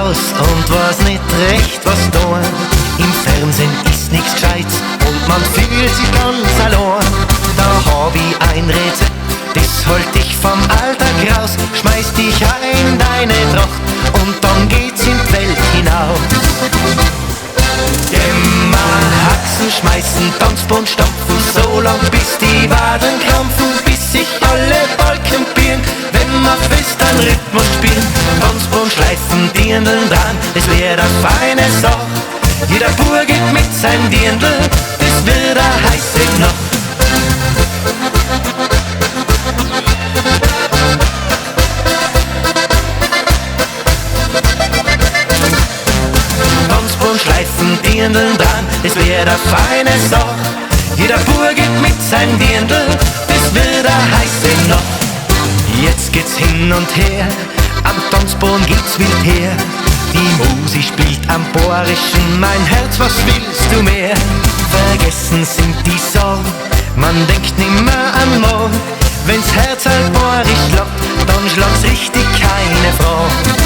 aus und weiß nicht recht, was tun. Im Fernsehen ist nichts Gescheites und man fühlt sich ganz allein. Da hab ich ein Rezept, das holt dich vom Alltag raus. Schmeiß dich ein in deine Tracht und dann geht's in die Welt hinaus. Immer Haxen schmeißen, Tanzbund stampfen, so lang bis die Waden krampfen, bis sich alle Balken biegen, wenn man fest an Rhythmus spielen. Tanzbund schleifen, Dirndln dran, es wird eine feine Sache. Jeder Bur geht mit seinem Dirndl, es wird eine heiße Nacht. Schleifen, Dirndln dran, es wird eine feine Sache. Jeder Bur geht mit seinem Dirndl, es wird eine heiße Nacht. Jetzt geht's hin und her, am Tanzboden geht's wild her. Die Musik spielt am Bohrischen, mein Herz, was willst du mehr? Vergessen sind die Sorgen, man denkt nimmer an morgen. Wenn's Herz halt bohrisch schlagt, dann schlagt's richtig, keine Frage.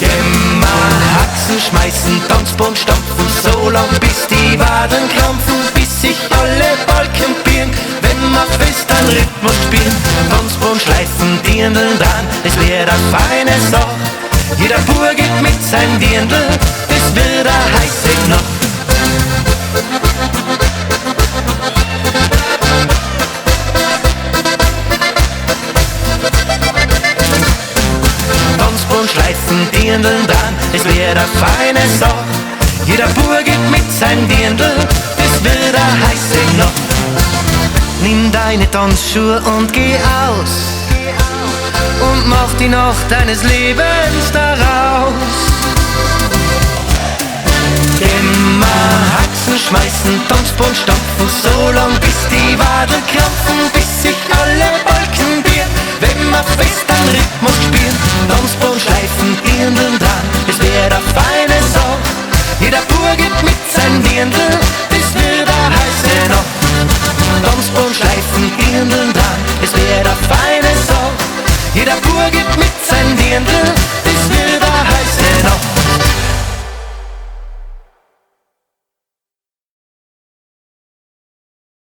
Immer Haxen schmeißen, Tanzbund stampfen, so lang bis die Waden krampfen, bis sich alle Balken biegen, wenn man fest an Rhythmus spielen. Tanzbund schleifen, Dirndln dran, es wird eine feine Sache. Jeder Bur geht mit seinem Dirndl, es wird eine heiße Nacht. Schleifen, Dirndln dran, es wird eine feine Sache. Jeder Bur geht mit seinem Dirndl, es wird eine heiße Nacht. Nimm deine Tanzschuhe und geh aus und mach die Nacht deines Lebens daraus. Immer Haxen schmeißen, Tanzbund stampfen, so lang bis die Waden krampfen, bis sich alle Balken biegen, wenn man fest an Rhythmus